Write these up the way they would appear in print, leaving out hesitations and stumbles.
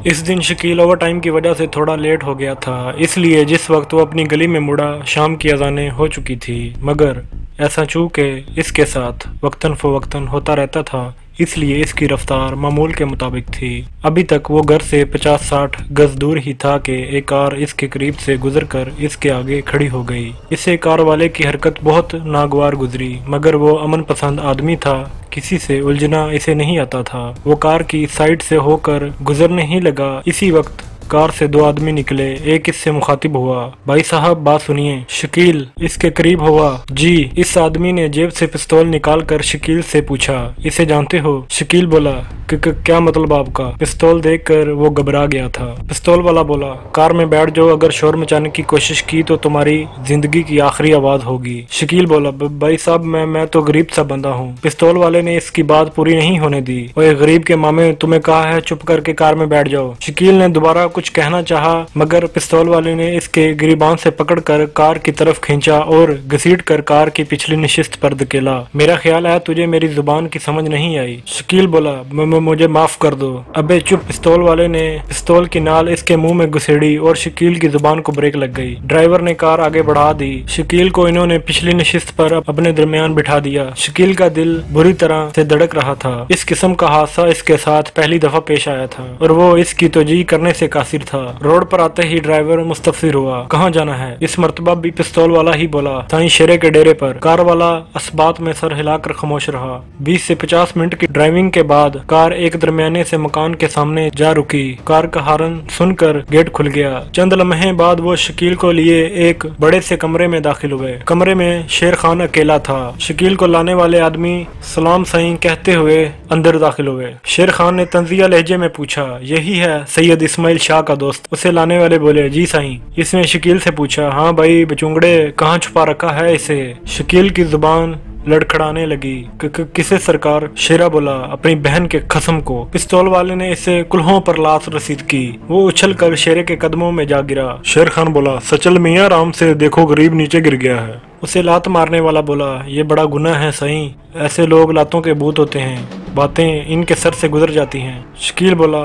इस दिन Shakeel over time की वजह से थोड़ा लेट हो गया था, इसलिए जिस वक्त वो अपनी गली में मुड़ा शाम की अज़ानें हो चुकी थी। मगर ऐसा चूँकि इसके साथ वक्तन फ़वक्तन होता रहता था, इसलिए इसकी रफ्तार मामूल के मुताबिक थी। अभी तक वो घर से 50-60 गज दूर ही था कि एक कार इसके करीब से गुजरकर इसके आगे खड़ी हो गई। इससे कार वाले की हरकत बहुत नागवार गुजरी, मगर वो अमन पसंद आदमी था, किसी से उलझना इसे नहीं आता था। वो कार की साइड से होकर गुजरने ही लगा, इसी वक्त कार से दो आदमी निकले। एक इससे मुखातिब हुआ, भाई साहब बात सुनिए। शकील इसके करीब हुआ। जी। इस आदमी ने जेब से पिस्तौल निकाल कर शकील से पूछा, इसे जानते हो? शकील बोला, क्या मतलब आपका? पिस्तौल देखकर वो घबरा गया था। पिस्तौल वाला बोला, कार में बैठ जाओ, अगर शोर मचाने की कोशिश की तो तुम्हारी जिंदगी की आखिरी आवाज होगी। शकील बोला, भाई साहब मैं तो गरीब सा बंदा हूँ। पिस्तौल वाले ने इसकी बात पूरी नहीं होने दी। ओए गरीब के मामे, तुम्हें कहा है चुप करके कार में बैठ जाओ। शकील ने दोबारा कुछ कहना चाहा, मगर पिस्तौल वाले ने इसके गिरीबान से पकड़कर कार की तरफ खींचा और घसीट कर कार की पिछली नशिस्त पर धकेला। मेरा ख्याल है तुझे मेरी जुबान की समझ नहीं आई। शकील बोला, मुझे माफ कर दो। अबे चुप। पिस्तौल वाले ने पिस्तौल की नाल इसके मुंह में घुसेड़ी और शकील की जुबान को ब्रेक लग गई। ड्राइवर ने कार आगे बढ़ा दी। शकील को इन्होंने पिछली नशिस्त पर अपने दरमियान बिठा दिया। शकील का दिल बुरी तरह से धड़क रहा था। इस किस्म का हादसा इसके साथ पहली दफा पेश आया था और वो इसकी तोजी करने से कासिर था। रोड पर आते ही ड्राइवर मुस्तफसिर हुआ, कहाँ जाना है? इस मर्तबा भी पिस्तौल वाला ही बोला, साईं शेरे के डेरे पर। कार वाला असबात में सर हिलाकर खामोश रहा। 20 से 50 मिनट की ड्राइविंग के बाद कार एक दरमियाने से मकान के सामने जा रुकी। कार का हारन सुनकर गेट खुल गया। चंद लम्हे बाद वो शकील को लिए एक बड़े से कमरे में दाखिल हुए। कमरे में शेर खान अकेला था। शकील को लाने वाले आदमी सलाम साईं कहते हुए अंदर दाखिल हुए। शेर खान ने तंजिया लहजे में पूछा, यही है सैयद इस्माइल शाह का दोस्त? उसे लाने वाले बोले, जी साईं। इसने शकील से पूछा, हाँ भाई बचुंगड़े, कहाँ छुपा रखा है इसे? शकील की जुबान लड़खड़ाने लगी। किसे सरकार? शेरा बोला, अपनी बहन के कसम को। पिस्तौल वाले ने इसे कुल्हों पर लात रसीद की। वो उछल कर शेरे के कदमों में जा गिरा। शेर खान बोला, सचल मियाँ आराम से, देखो गरीब नीचे गिर गया है। उसे लात मारने वाला बोला, ये बड़ा गुनाह है साईं, ऐसे लोग लातों के भूत होते हैं, बातें इनके सर से गुजर जाती हैं। शकील बोला,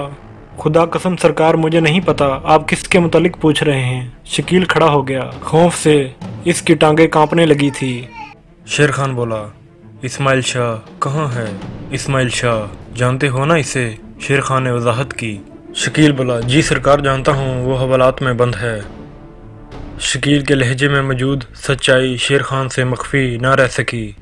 खुदा कसम सरकार मुझे नहीं पता, आप किसके मुतालिक पूछ रहे हैं? शकील खड़ा हो गया। खौफ से इसकी टांगें कांपने लगी थी। शेर खान बोला, इस्माइल शाह कहाँ है? इस्माइल शाह जानते हो ना इसे? शेर खान ने वजाहत की। शकील बोला, जी सरकार जानता हूँ, वो हवालात में बंद है। शकील के लहजे में मौजूद सच्चाई शेर खान से मख्फी ना रह सकी,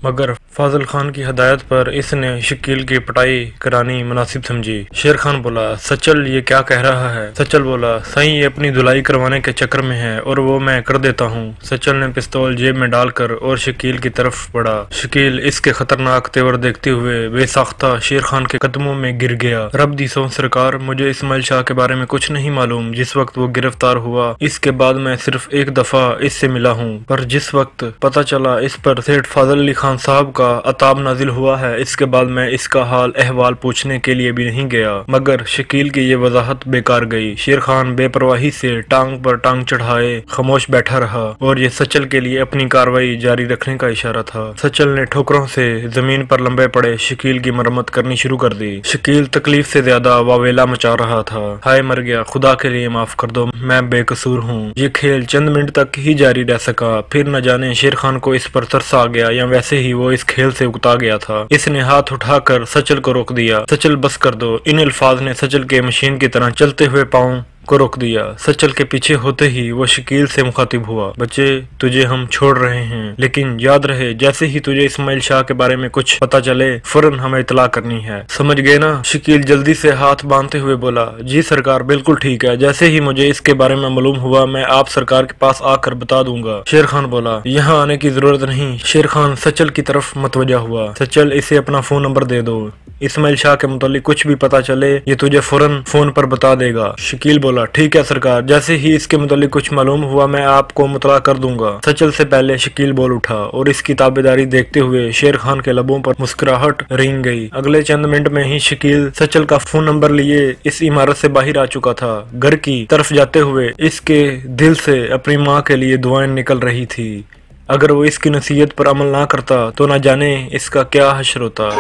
मगर फाजल खान की हदायत पर इसने शकील की पिटाई करानी मुनासिब समझी। शेर खान बोला, सचल ये क्या कह रहा है? सचल बोला, साईं ये अपनी धुलाई करवाने के चक्कर में है और वो मैं कर देता हूँ। सचल ने पिस्तौल जेब में डालकर और शकील की तरफ बढ़ा। शकील इसके खतरनाक तेवर देखते हुए बेसाख्ता शेर खान के कदमों में गिर गया। रब दी सौ सरकार, मुझे इस्माइल शाह के बारे में कुछ नहीं मालूम। जिस वक्त वो गिरफ्तार हुआ इसके बाद मैं सिर्फ एक दफा इससे मिला हूँ, पर जिस वक्त पता चला इस पर सेठ फाजल अली खान साहब का अताब नाजिल हुआ है, इसके बाद मैं इसका हाल अहवाल पूछने के लिए भी नहीं गया। मगर शकील की ये वजाहत बेकार गई। शेर खान बेपरवाही से टांग पर टांग चढ़ाए खामोश बैठा रहा और ये सचल के लिए अपनी कार्रवाई जारी रखने का इशारा था। सचल ने ठोकरों से जमीन पर लंबे पड़े शकील की मरम्मत करनी शुरू कर दी। शकील तकलीफ से ज्यादा वावेला मचा रहा था। हाय मर गया, खुदा के लिए माफ कर दो, मैं बेकसूर हूँ। ये खेल चंद मिनट तक ही जारी रह सका, फिर न जाने शेर खान को इस पर तरस आ गया या वैसे ही वो इस खेल से उकता गया था। इसने हाथ उठाकर सचल को रोक दिया। सचल बस कर दो। इन अल्फाज ने सचल के मशीन की तरह चलते हुए पाँव को रोक दिया। सचल के पीछे होते ही वो शकील से मुखातिब हुआ, बच्चे तुझे हम छोड़ रहे हैं, लेकिन याद रहे जैसे ही तुझे इस्माइल शाह के बारे में कुछ पता चले फौरन हमें इतला करनी है, समझ गए ना? शकील जल्दी से हाथ बांधते हुए बोला, जी सरकार बिल्कुल ठीक है, जैसे ही मुझे इसके बारे में मालूम हुआ मैं आप सरकार के पास आकर बता दूंगा। शेर खान बोला, यहाँ आने की जरूरत नहीं। शेर खान सचल की तरफ मतवजा हुआ। सचल इसे अपना फोन नंबर दे दो, इस्माइल शाह के मुतालिक कुछ भी पता चले ये तुझे फौरन फोन पर बता देगा। शकील बोला, ठीक है सरकार, जैसे ही इसके मुतालिक कुछ मालूम हुआ मैं आपको मुतला कर दूंगा। सचल से पहले शकील बोल उठा और इसकी ताबेदारी देखते हुए शेर खान के लबों पर मुस्कुराहट रेंग गई। अगले चंद मिनट में ही शकील सचल का फोन नंबर लिए इस इमारत से बाहर आ चुका था। घर की तरफ जाते हुए इसके दिल से अपनी माँ के लिए दुआएं निकल रही थी। अगर वो इसकी नसीहत पर अमल ना करता तो ना जाने इसका क्या हश्र होता।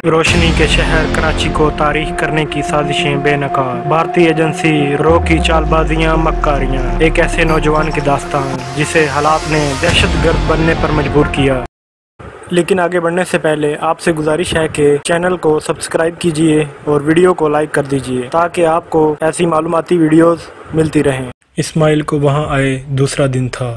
रोशनी के शहर कराची को तारीख करने की साजिशें बेनकाब, भारतीय एजेंसी रो की चालबाजियां मक्कारियां, एक ऐसे नौजवान की दास्तान जिसे हालात ने दहशतगर्द बनने पर मजबूर किया। लेकिन आगे बढ़ने से पहले आपसे गुजारिश है कि चैनल को सब्सक्राइब कीजिए और वीडियो को लाइक कर दीजिए ताकि आपको ऐसी मालूमाती वीडियोस मिलती रहें। इस्माइल को वहां आए दूसरा दिन था।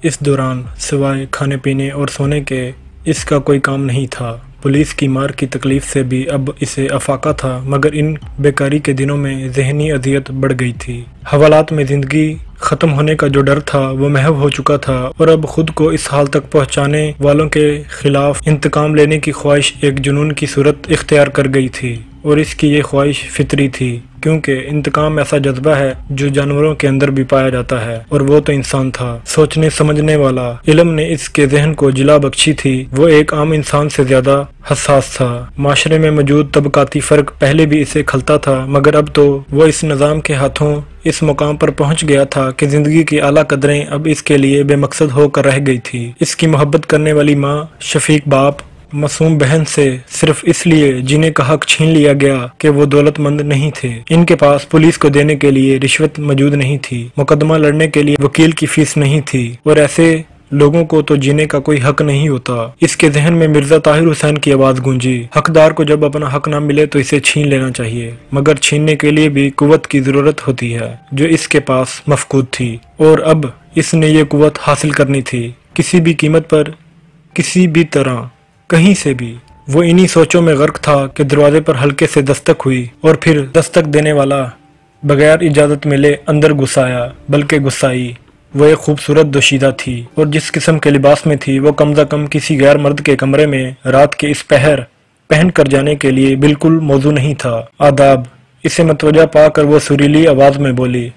इस दौरान सिवाय खाने पीने और सोने के इसका कोई काम नहीं था। पुलिस की मार की तकलीफ से भी अब इसे अफाका था, मगर इन बेकारी के दिनों में जहनी अजियत बढ़ गई थी। हवालात में ज़िंदगी ख़त्म होने का जो डर था वो महव हो चुका था और अब खुद को इस हाल तक पहुंचाने वालों के खिलाफ इंतकाम लेने की ख्वाहिश एक जुनून की सूरत इख्तियार कर गई थी। और इसकी ये ख्वाहिश फितरी थी, क्योंकि इंतकाम ऐसा जज्बा है जो जानवरों के अंदर भी पाया जाता है, और वो तो इंसान था, सोचने समझने वाला। इल्म ने इसके जहन को जिला बख्शी थी। वो एक आम इंसान से ज्यादा हसास था। माशरे में मौजूद तबकाती फ़र्क पहले भी इसे खलता था, मगर अब तो वो इस निज़ाम के हाथों इस मुकाम पर पहुंच गया था कि जिंदगी की आला कदरें अब इसके लिए बेमकसद होकर रह गई थी। इसकी मोहब्बत करने वाली माँ, शफीक बाप, मासूम बहन से सिर्फ इसलिए जीने का हक छीन लिया गया कि वो दौलतमंद नहीं थे। इनके पास पुलिस को देने के लिए रिश्वत मौजूद नहीं थी, मुकदमा लड़ने के लिए वकील की फीस नहीं थी, और ऐसे लोगों को तो जीने का कोई हक नहीं होता। इसके जहन में मिर्जा ताहिर हुसैन की आवाज गूंजी, हकदार को जब अपना हक ना मिले तो इसे छीन लेना चाहिए, मगर छीनने के लिए भी कुव्वत की जरूरत होती है जो इसके पास मफकूद थी, और अब इसने ये कुव्वत हासिल करनी थी, किसी भी कीमत पर, किसी भी तरह, कहीं से भी। वो इन्हीं सोचों में गर्क था कि दरवाजे पर हल्के से दस्तक हुई और फिर दस्तक देने वाला बगैर इजाजत मिले अंदर घुसाया, बल्कि गुस्साई। वो एक खूबसूरत दोशीदा थी और जिस किस्म के लिबास में थी वो कम से कम किसी गैर मर्द के कमरे में रात के इस पहर पहन कर जाने के लिए बिल्कुल मौजू नहीं था। आदाब। इसे मतवजा पाकर वो सुरीली आवाज में बोली।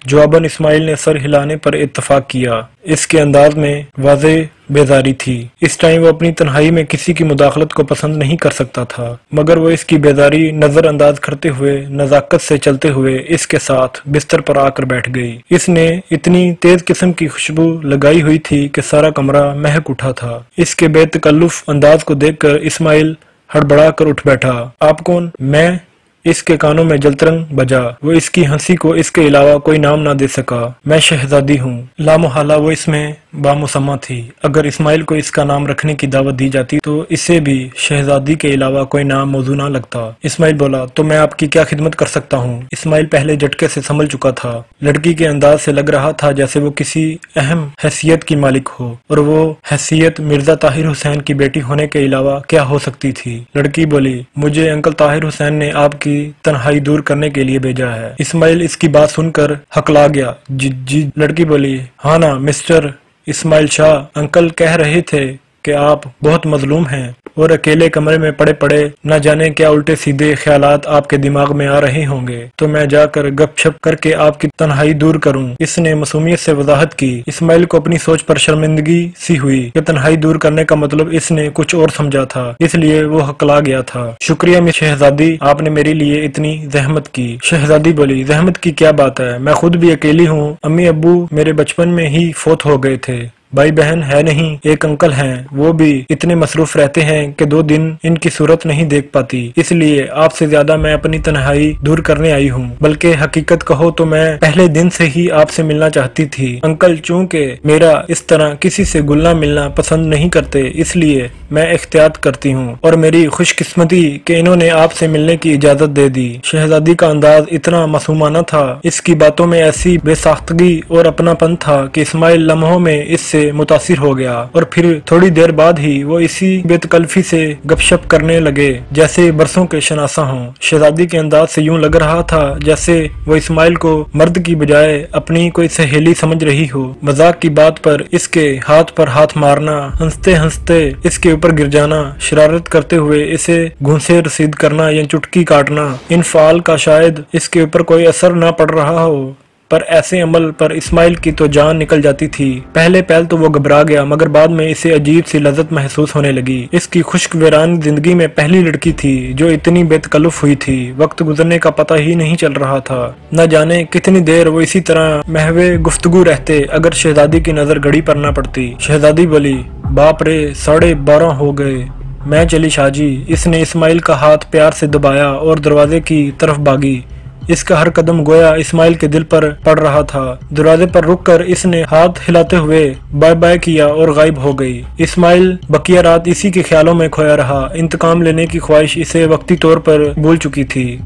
जवाबन इस्माइल ने सर हिलाने पर इत्तफाक किया। इसके अंदाज में वाज़ेह बेजारी थी। इस टाइम वो अपनी तन्हाई में किसी की मुदाखलत को पसंद नहीं कर सकता था, मगर वो इसकी बेजारी नजरअंदाज करते हुए नजाकत से चलते हुए इसके साथ बिस्तर पर आकर बैठ गई। इसने इतनी तेज किस्म की खुशबू लगाई हुई थी कि सारा कमरा महक उठा था। इसके बेतकल्लुफ अंदाज को देखकर इस्माइल हड़बड़ा कर उठ बैठा। आप कौन? मैं। इसके कानों में जलतरंग बजा। वो इसकी हंसी को इसके अलावा कोई नाम ना दे सका। मैं शहजादी हूँ। लामोहाला वो इसमें बामुसम्मा थी। अगर इस्माइल को इसका नाम रखने की दावत दी जाती तो इसे भी शहजादी के अलावा कोई नाम मौजू ना लगता। इस्माइल बोला, तो मैं आपकी क्या खिदमत कर सकता हूँ? इस्माइल पहले झटके से संभल चुका था। लड़की के अंदाज से लग रहा था जैसे वो किसी अहम हैसियत की मालिक हो, और वो हैसियत मिर्जा ताहिर हुसैन की बेटी होने के अलावा क्या हो सकती थी? लड़की बोली, मुझे अंकल ताहिर हुसैन ने आपकी तन्हाई दूर करने के लिए भेजा है। इस्माइल इसकी बात सुनकर हकला गया। जी। लड़की बोली, हाँ ना मिस्टर इस्माइल शाह, अंकल कह रहे थे कि आप बहुत मजलूम हैं और अकेले कमरे में पड़े पड़े न जाने क्या उल्टे सीधे ख्यालात आपके दिमाग में आ रहे होंगे, तो मैं जाकर गपशप करके आपकी तन्हाई दूर करूं। इसने मासूमियत से वजाहत की। इस्माइल को अपनी सोच पर शर्मिंदगी सी हुई कि तन्हाई दूर करने का मतलब इसने कुछ और समझा था, इसलिए वो हकला गया था। शुक्रिया मिस शहजादी, आपने मेरे लिए इतनी जहमत की। शहजादी बोली, जहमत की क्या बात है, मैं खुद भी अकेली हूँ। अम्मी अब्बू मेरे बचपन में ही फोत हो गए थे। भाई बहन है नहीं, एक अंकल हैं, वो भी इतने मसरूफ रहते हैं कि 2 दिन इनकी सूरत नहीं देख पाती। इसलिए आपसे ज्यादा मैं अपनी तन्हाई दूर करने आई हूँ। बल्कि हकीकत कहो तो मैं पहले दिन से ही आपसे मिलना चाहती थी। अंकल चूंकि मेरा इस तरह किसी से गुलना मिलना पसंद नहीं करते, इसलिए मैं एहतियात करती हूँ, और मेरी खुशकिस्मती कि इन्होंने आपसे मिलने की इजाजत दे दी। शहजादी का अंदाज इतना मासूमाना था, इसकी बातों में ऐसी बेसाख्तगी और अपनापन था कि इस्माइल लम्हों में इससे मुतासिर हो गया, और फिर थोड़ी देर बाद ही वो इसी बेतकल्फी से गपशप करने लगे जैसे बरसों के शनासा हों। शहजादी के अंदाज से यूं लग रहा था जैसे वो इस्माइल को मर्द की बजाय अपनी कोई सहेली समझ रही हो। मजाक की बात पर इसके हाथ पर हाथ मारना, हंसते हंसते इसके ऊपर गिर जाना, शरारत करते हुए इसे घूंसे रसीद करना या चुटकी काटना, इन फाल का शायद इसके ऊपर कोई असर ना पड़ रहा हो, पर ऐसे अमल पर इस्माइल की तो जान निकल जाती थी। पहले तो वो घबरा गया, मगर बाद में इसे अजीब सी लज्जत महसूस होने लगी। इसकी खुश्क वीरान जिंदगी में पहली लड़की थी जो इतनी बेतकल्लुफ हुई थी। वक्त गुजरने का पता ही नहीं चल रहा था। न जाने कितनी देर वो इसी तरह महवे गुफ्तगू रहते अगर शहजादी की नजर घड़ी पर न पड़ती। शहजादी बोली, बाप रे, 12:30 हो गए। میں چلی شاجی۔ اس نے اسماعیل کا ہاتھ پیار سے دبایا اور دروازے کی طرف بھاگی۔ اس کا ہر قدم گویا اسماعیل کے دل پر پڑ رہا تھا۔ دروازے پر رک کر اس نے ہاتھ ہلاتے ہوئے بائے بائے کیا اور غائب ہو گئی۔ اسماعیل بقیہ رات اسی کے خیالوں میں کھویا رہا۔ انتقام لینے کی خواہش اسے وقتی طور پر بھول چکی تھی۔